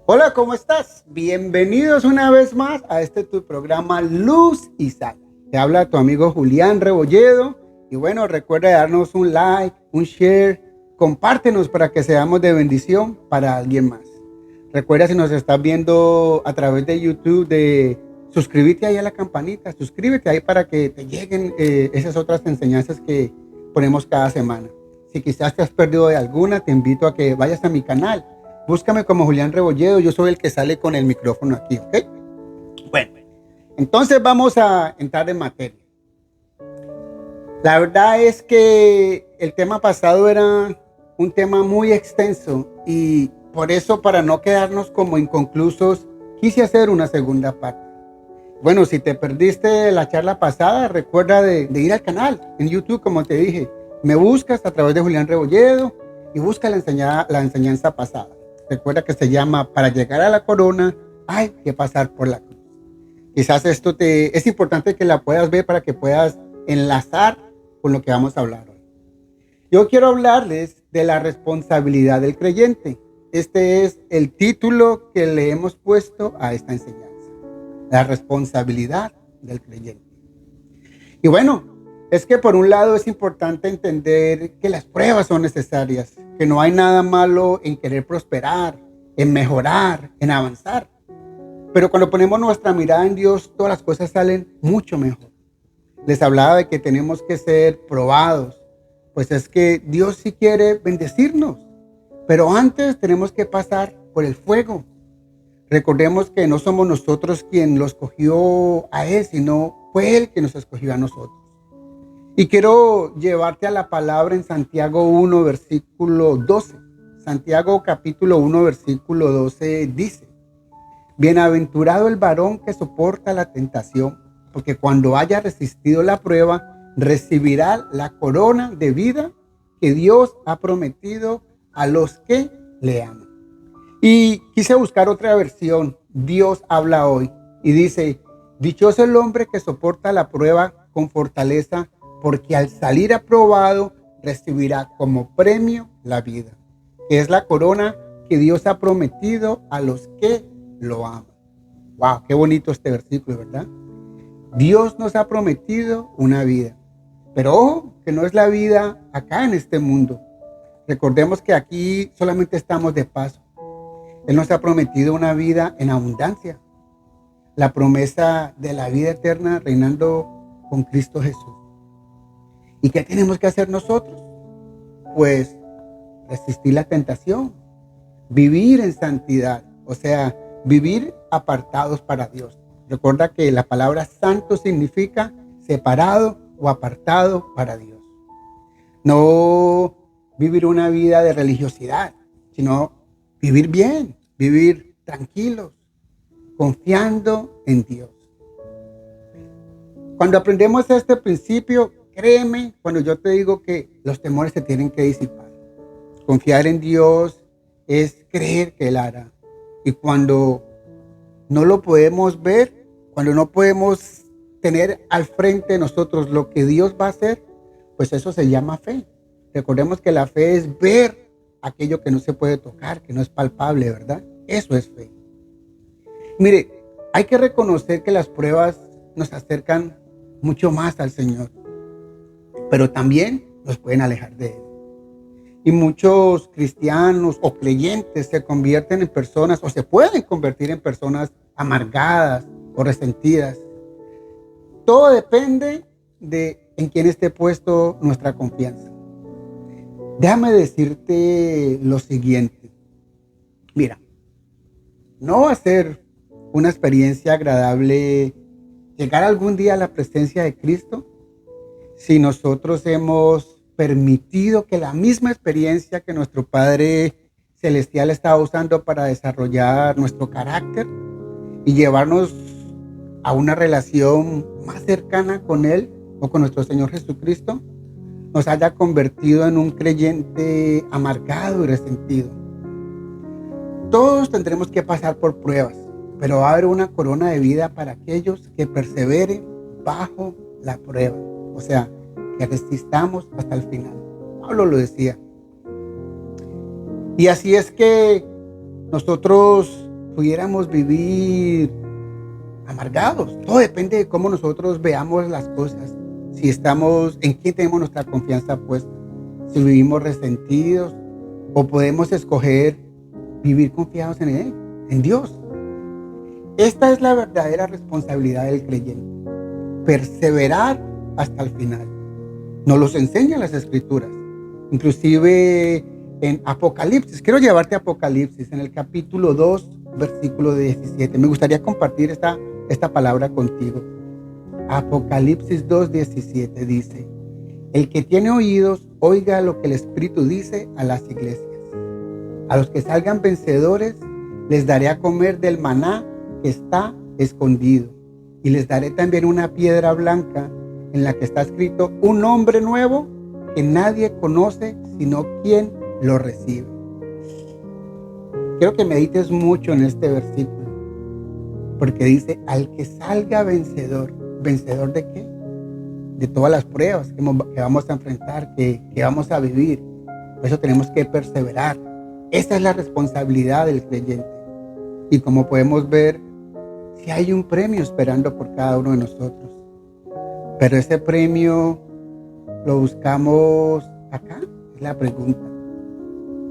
Hola, ¿cómo estás? Bienvenidos una vez más a tu programa Luz y Sal. Te habla tu amigo Julián Rebolledo. Y bueno, recuerda darnos un like, un share, compártenos para que seamos de bendición para alguien más. Recuerda, si nos estás viendo a través de YouTube, de suscríbete ahí a la campanita, suscríbete ahí para que te lleguen esas otras enseñanzas que ponemos cada semana. Si quizás te has perdido de alguna, te invito a que vayas a mi canal. Búscame como Julián Rebolledo, yo soy el que sale con el micrófono aquí, ¿ok? Bueno, entonces vamos a entrar en materia. La verdad es que el tema pasado era un tema muy extenso y por eso, para no quedarnos como inconclusos, quise hacer una segunda parte. Bueno, si te perdiste la charla pasada, recuerda de ir al canal en YouTube, como te dije. Me buscas a través de Julián Rebolledo y busca la enseñanza pasada. Recuerda que se llama Para llegar a la corona hay que pasar por la cruz. Quizás es importante que la puedas ver para que puedas enlazar con lo que vamos a hablar hoy. Yo quiero hablarles de la responsabilidad del creyente. Este es el título que le hemos puesto a esta enseñanza. La responsabilidad del creyente. Y bueno, es que por un lado es importante entender que las pruebas son necesarias, que no hay nada malo en querer prosperar, en mejorar, en avanzar. Pero cuando ponemos nuestra mirada en Dios, todas las cosas salen mucho mejor. Les hablaba de que tenemos que ser probados, pues es que Dios sí quiere bendecirnos, pero antes tenemos que pasar por el fuego. Recordemos que no somos nosotros quien lo escogió a Él, sino fue Él quien nos escogió a nosotros. Y quiero llevarte a la palabra en Santiago 1, versículo 12. Santiago capítulo 1, versículo 12 dice: Bienaventurado el varón que soporta la tentación, porque cuando haya resistido la prueba, recibirá la corona de vida que Dios ha prometido a los que le aman. Y quise buscar otra versión. Dios habla hoy y dice: dichoso el hombre que soporta la prueba con fortaleza, porque al salir aprobado recibirá como premio la vida, que es la corona que Dios ha prometido a los que lo aman. Wow, qué bonito este versículo, ¿verdad? Dios nos ha prometido una vida, pero ojo, que no es la vida acá en este mundo. Recordemos que aquí solamente estamos de paso. Él nos ha prometido una vida en abundancia, la promesa de la vida eterna reinando con Cristo Jesús. ¿Y qué tenemos que hacer nosotros? Pues resistir la tentación, vivir en santidad, o sea, vivir apartados para Dios. Recuerda que la palabra santo significa separado o apartado para Dios. No vivir una vida de religiosidad, sino vivir bien, vivir tranquilos, confiando en Dios. Cuando aprendemos este principio, créeme cuando yo te digo que los temores se tienen que disipar. Confiar en Dios es creer que Él hará. Y cuando no lo podemos ver, cuando no podemos tener al frente de nosotros lo que Dios va a hacer, pues eso se llama fe. Recordemos que la fe es ver aquello que no se puede tocar, que no es palpable, ¿verdad? Eso es fe. Mire, hay que reconocer que las pruebas nos acercan mucho más al Señor, pero también nos pueden alejar de Él. Y muchos cristianos o creyentes se convierten en personas, o se pueden convertir en personas amargadas o resentidas. Todo depende de en quién esté puesto nuestra confianza. Déjame decirte lo siguiente. Mira, no va a ser una experiencia agradable llegar algún día a la presencia de Cristo si nosotros hemos permitido que la misma experiencia que nuestro Padre Celestial estaba usando para desarrollar nuestro carácter y llevarnos a una relación más cercana con Él o con nuestro Señor Jesucristo, nos haya convertido en un creyente amargado y resentido. Todos tendremos que pasar por pruebas, pero va a haber una corona de vida para aquellos que perseveren bajo la prueba. O sea, que resistamos hasta el final. Pablo lo decía. Y así es que nosotros pudiéramos vivir amargados. Todo depende de cómo nosotros veamos las cosas. Si estamos, en quién tenemos nuestra confianza puesta. Si vivimos resentidos o podemos escoger vivir confiados en Él, en Dios. Esta es la verdadera responsabilidad del creyente. Perseverar hasta el final. Nos los enseñan las Escrituras. Inclusive en Apocalipsis. Quiero llevarte a Apocalipsis en el capítulo 2, versículo 17. Me gustaría compartir esta palabra contigo. Apocalipsis 2:17 dice: el que tiene oídos, oiga lo que el Espíritu dice a las iglesias. A los que salgan vencedores, les daré a comer del maná que está escondido. Y les daré también una piedra blanca en la que está escrito un nombre nuevo que nadie conoce sino quien lo recibe. Quiero que medites mucho en este versículo, porque dice: al que salga vencedor. ¿Vencedor de qué? De todas las pruebas que vamos a enfrentar, que vamos a vivir. Por eso tenemos que perseverar. Esa es la responsabilidad del creyente. Y como podemos ver, si hay un premio esperando por cada uno de nosotros. Pero ese premio lo buscamos acá, es la pregunta.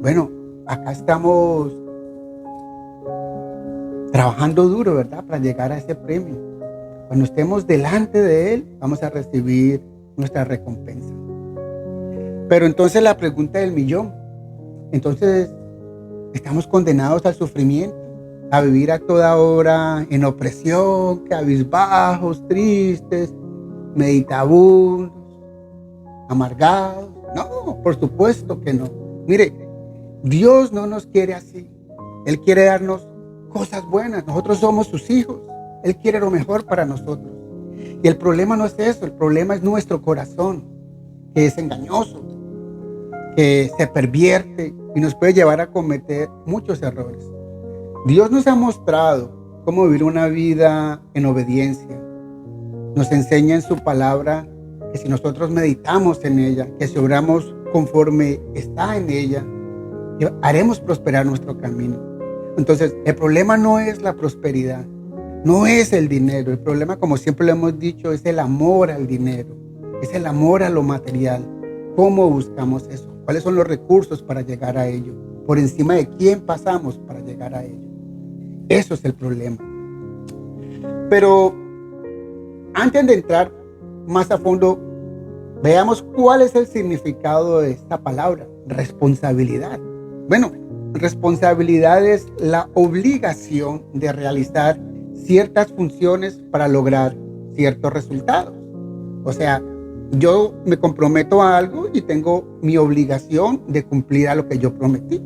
Bueno, acá estamos trabajando duro, ¿verdad? Para llegar a ese premio. Cuando estemos delante de Él, vamos a recibir nuestra recompensa. Pero entonces la pregunta del millón. Entonces, ¿estamos condenados al sufrimiento? A vivir a toda hora en opresión, cabizbajos, tristes, meditabundos, amargados. No, por supuesto que no. Mire, Dios no nos quiere así. Él quiere darnos cosas buenas. Nosotros somos sus hijos. Él quiere lo mejor para nosotros. Y el problema no es eso. El problema es nuestro corazón, que es engañoso, que se pervierte y nos puede llevar a cometer muchos errores. Dios nos ha mostrado cómo vivir una vida en obediencia. Nos enseña en su palabra que si nosotros meditamos en ella, que si obramos conforme está en ella, haremos prosperar nuestro camino. Entonces, el problema no es la prosperidad, no es el dinero. El problema, como siempre lo hemos dicho, es el amor al dinero, es el amor a lo material. ¿Cómo buscamos eso? ¿Cuáles son los recursos para llegar a ello? ¿Por encima de quién pasamos para llegar a ello? Eso es el problema. Pero antes de entrar más a fondo, veamos cuál es el significado de esta palabra, responsabilidad. Bueno, responsabilidad es la obligación de realizar ciertas funciones para lograr ciertos resultados. O sea, yo me comprometo a algo y tengo mi obligación de cumplir a lo que yo prometí.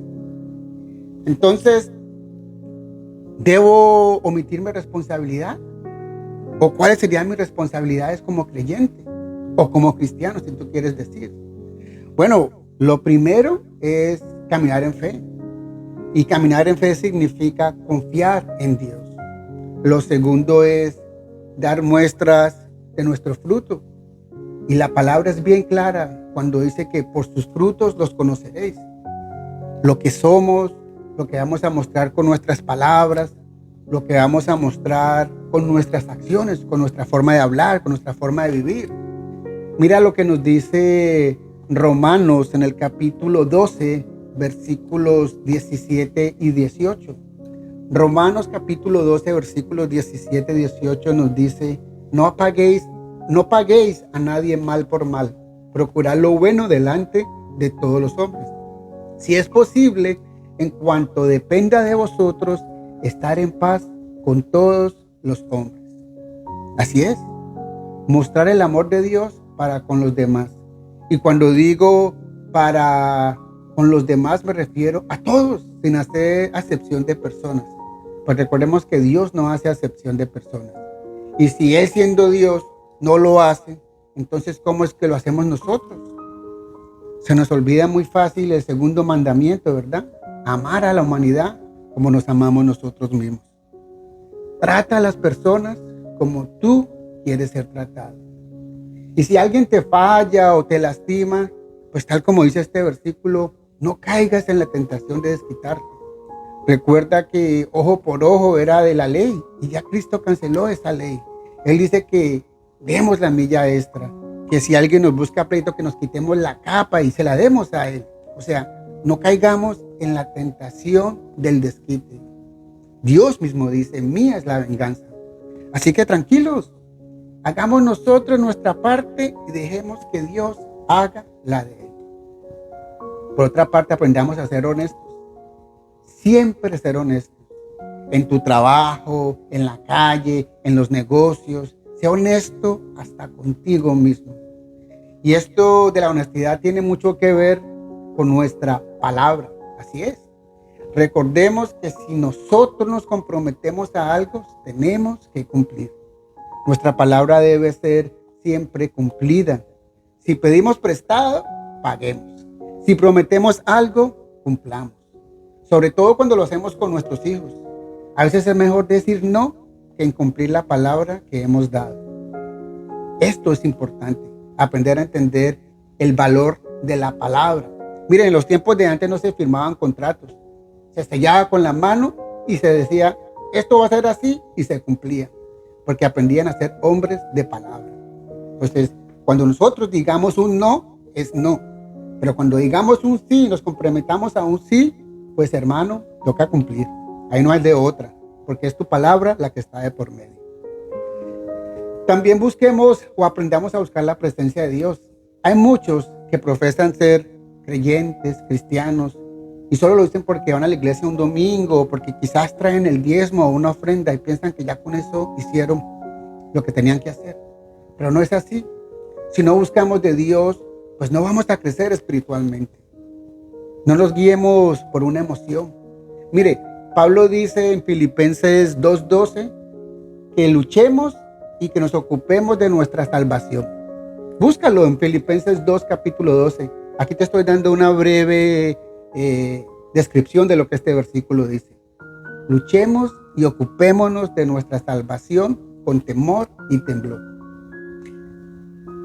Entonces, ¿debo omitir mi responsabilidad? ¿O cuáles serían mis responsabilidades como creyente? O como cristiano, si tú quieres decir. Bueno, lo primero es caminar en fe. Y caminar en fe significa confiar en Dios. Lo segundo es dar muestras de nuestro fruto. Y la palabra es bien clara cuando dice que por sus frutos los conoceréis. Lo que somos, lo que vamos a mostrar con nuestras palabras, lo que vamos a mostrar con nuestras acciones, con nuestra forma de hablar, con nuestra forma de vivir. Mira lo que nos dice Romanos en el capítulo 12, versículos 17 y 18. Romanos capítulo 12, versículos 17 y 18 nos dice: no paguéis a nadie mal por mal. Procurad lo bueno delante de todos los hombres. Si es posible, en cuanto dependa de vosotros, estar en paz con todos los hombres. Así es, mostrar el amor de Dios para con los demás. Y cuando digo para con los demás, me refiero a todos, sin hacer acepción de personas. Pues recordemos que Dios no hace acepción de personas. Y si Él, siendo Dios, no lo hace, entonces ¿cómo es que lo hacemos nosotros? Se nos olvida muy fácil el segundo mandamiento, ¿verdad? Amar a la humanidad como nos amamos nosotros mismos. Trata a las personas como tú quieres ser tratado. Y si alguien te falla o te lastima, pues tal como dice este versículo, no caigas en la tentación de desquitarte. Recuerda que ojo por ojo era de la ley y ya Cristo canceló esa ley. Él dice que demos la milla extra, que si alguien nos busca pleito, que nos quitemos la capa y se la demos a Él. O sea, no caigamos en la tentación del desquite. Dios mismo dice, mía es la venganza. Así que tranquilos, hagamos nosotros nuestra parte y dejemos que Dios haga la de Él. Por otra parte, aprendamos a ser honestos. Siempre ser honestos. En tu trabajo, en la calle, en los negocios. Sea honesto hasta contigo mismo. Y esto de la honestidad tiene mucho que ver con nuestra palabra. Así es. Recordemos que si nosotros nos comprometemos a algo, tenemos que cumplir. Nuestra palabra debe ser siempre cumplida. Si pedimos prestado, paguemos. Si prometemos algo, cumplamos. Sobre todo cuando lo hacemos con nuestros hijos. A veces es mejor decir no que incumplir la palabra que hemos dado. Esto es importante, aprender a entender el valor de la palabra. Miren, en los tiempos de antes no se firmaban contratos. Se sellaba con la mano y se decía, esto va a ser así, y se cumplía, porque aprendían a ser hombres de palabra. Entonces, cuando nosotros digamos un no, es no. Pero cuando digamos un sí, nos comprometamos a un sí, pues hermano, toca cumplir. Ahí no hay de otra, porque es tu palabra la que está de por medio. También busquemos o aprendamos a buscar la presencia de Dios. Hay muchos que profesan ser creyentes, cristianos, y solo lo dicen porque van a la iglesia un domingo, porque quizás traen el diezmo o una ofrenda y piensan que ya con eso hicieron lo que tenían que hacer. Pero no es así. Si no buscamos de Dios, pues no vamos a crecer espiritualmente. No nos guiemos por una emoción. Mire, Pablo dice en Filipenses 2:12 que luchemos y que nos ocupemos de nuestra salvación. Búscalo en Filipenses 2, capítulo 12. Aquí te estoy dando una breve descripción de lo que este versículo dice. Luchemos y ocupémonos de nuestra salvación con temor y temblor.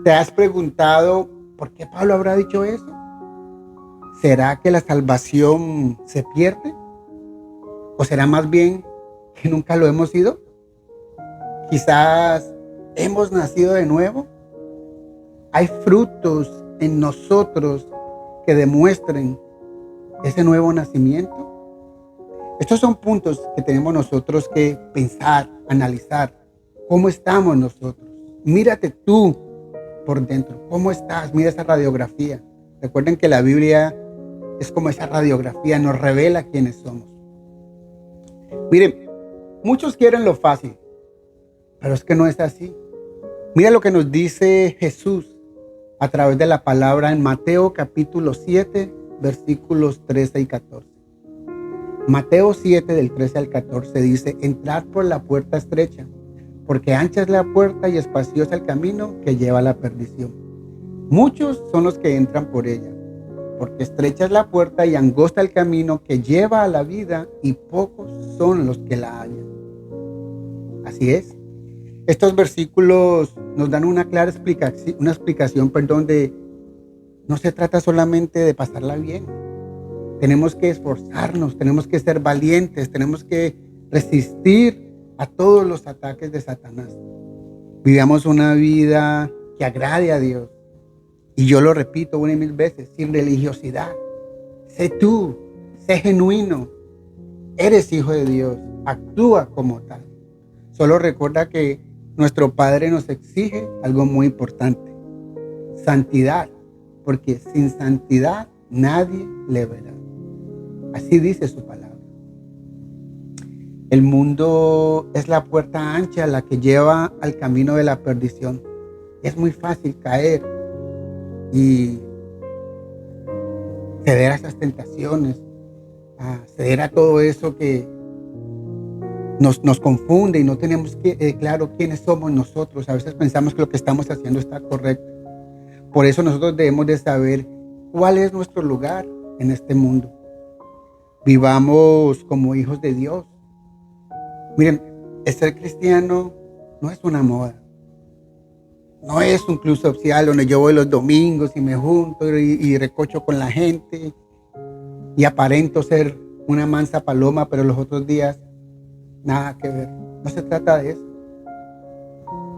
¿Te has preguntado por qué Pablo habrá dicho eso? ¿Será que la salvación se pierde? ¿O será más bien que nunca lo hemos sido? Quizás hemos nacido de nuevo. Hay frutos en nosotros que demuestren ese nuevo nacimiento. Estos son puntos que tenemos nosotros que pensar, analizar. ¿Cómo estamos nosotros? Mírate tú por dentro. ¿Cómo estás? Mira esa radiografía. Recuerden que la Biblia es como esa radiografía, nos revela quiénes somos. Miren, muchos quieren lo fácil, pero es que no es así. Mira lo que nos dice Jesús a través de la palabra en Mateo capítulo 7, versículos 13 y 14. Mateo 7 del 13 al 14 dice, entrad por la puerta estrecha, porque ancha es la puerta y espacioso el camino que lleva a la perdición. Muchos son los que entran por ella, porque estrecha es la puerta y angosta el camino que lleva a la vida y pocos son los que la hallan. Así es. Estos versículos nos dan una clara explicación, de no se trata solamente de pasarla bien. Tenemos que esforzarnos, tenemos que ser valientes, tenemos que resistir a todos los ataques de Satanás. Vivamos una vida que agrade a Dios. Y yo lo repito una y mil veces, sin religiosidad. Sé tú, sé genuino. Eres hijo de Dios, actúa como tal. Solo recuerda que nuestro Padre nos exige algo muy importante, santidad, porque sin santidad nadie le verá. Así dice su palabra. El mundo es la puerta ancha la que lleva al camino de la perdición. Es muy fácil caer y ceder a esas tentaciones, a ceder a todo eso que nos confunde y no tenemos claro quiénes somos nosotros. A veces pensamos que lo que estamos haciendo está correcto. Por eso nosotros debemos de saber cuál es nuestro lugar en este mundo. Vivamos como hijos de Dios. Miren, ser cristiano no es una moda. No es un club social donde yo voy los domingos y me junto y recocho con la gente y aparento ser una mansa paloma, pero los otros días nada que ver. No se trata de eso.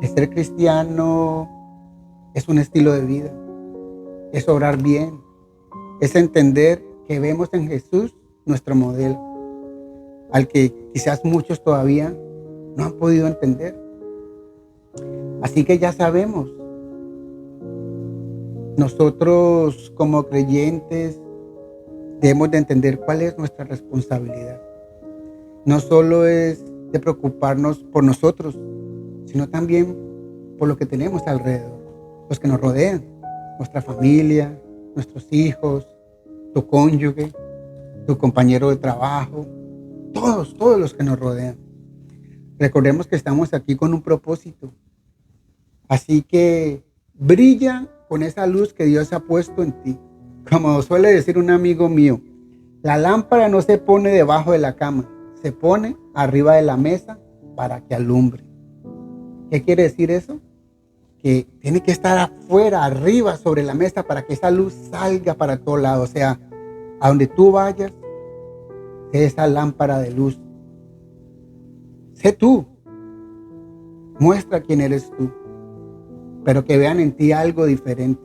El ser cristiano es un estilo de vida, es orar bien, es entender que vemos en Jesús nuestro modelo, al que quizás muchos todavía no han podido entender. Así que ya sabemos, nosotros como creyentes debemos de entender cuál es nuestra responsabilidad. No solo es de preocuparnos por nosotros, sino también por lo que tenemos alrededor, los que nos rodean, nuestra familia, nuestros hijos, tu cónyuge, tu compañero de trabajo, todos los que nos rodean. Recordemos que estamos aquí con un propósito. Así que brilla con esa luz que Dios ha puesto en ti. Como suele decir un amigo mío, la lámpara no se pone debajo de la cama, se pone arriba de la mesa para que alumbre. ¿Qué quiere decir eso? Que tiene que estar afuera, arriba, sobre la mesa para que esa luz salga para todos lados. O sea, a donde tú vayas, sé esa lámpara de luz. Sé tú. Muestra quién eres tú. Pero que vean en ti algo diferente.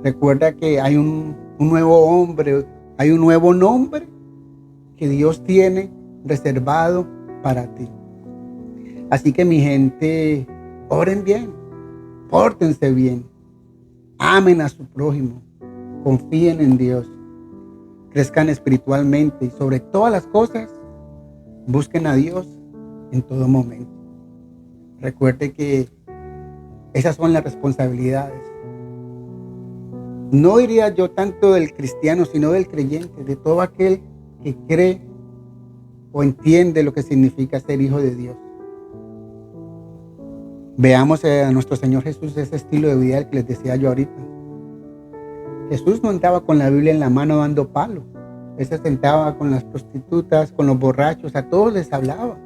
Recuerda que hay un nuevo hombre, hay un nuevo nombre que Dios tiene reservado para ti. Así que mi gente, oren bien, pórtense bien, amen a su prójimo, confíen en Dios, crezcan espiritualmente y sobre todas las cosas, busquen a Dios en todo momento. Recuerde que esas son las responsabilidades. No diría yo tanto del cristiano, sino del creyente, de todo aquel que cree o entiende lo que significa ser hijo de Dios. Veamos a nuestro Señor Jesús, ese estilo de vida que les decía yo ahorita. Jesús no andaba con la Biblia en la mano dando palo. Él se sentaba con las prostitutas, con los borrachos, a todos les hablaba.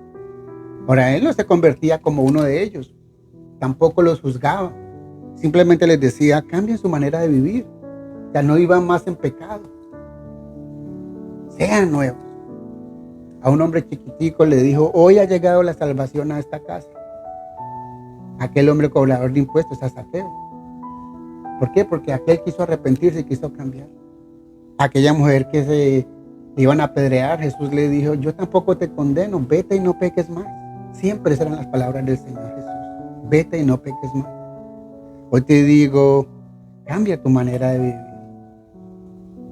Ahora, él no se convertía como uno de ellos, tampoco los juzgaba. Simplemente les decía, cambien su manera de vivir. Ya no iban más en pecado. Sean nuevos. A un hombre chiquitico le dijo, hoy ha llegado la salvación a esta casa. Aquel hombre cobrador de impuestos, a Zaqueo. ¿Por qué? Porque aquel quiso arrepentirse y quiso cambiar. Aquella mujer que se iban a apedrear, Jesús le dijo, yo tampoco te condeno, vete y no peques más. Siempre serán las palabras del Señor Jesús. Vete y no peques más. Hoy te digo, cambia tu manera de vivir.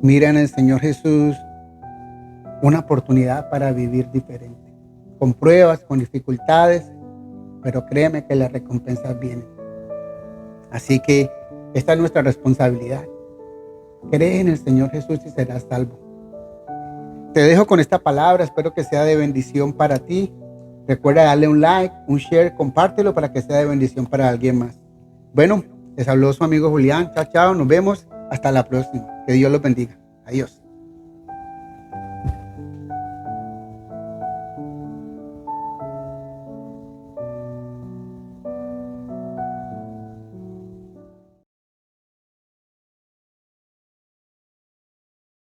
Mira en el Señor Jesús una oportunidad para vivir diferente. Con pruebas, con dificultades, pero créeme que las recompensas vienen. Así que esta es nuestra responsabilidad. Cree en el Señor Jesús y serás salvo. Te dejo con esta palabra, espero que sea de bendición para ti. Recuerda darle un like, un share, compártelo para que sea de bendición para alguien más. Bueno, les habló su amigo Julián. Chao, chao, nos vemos. Hasta la próxima. Que Dios los bendiga. Adiós.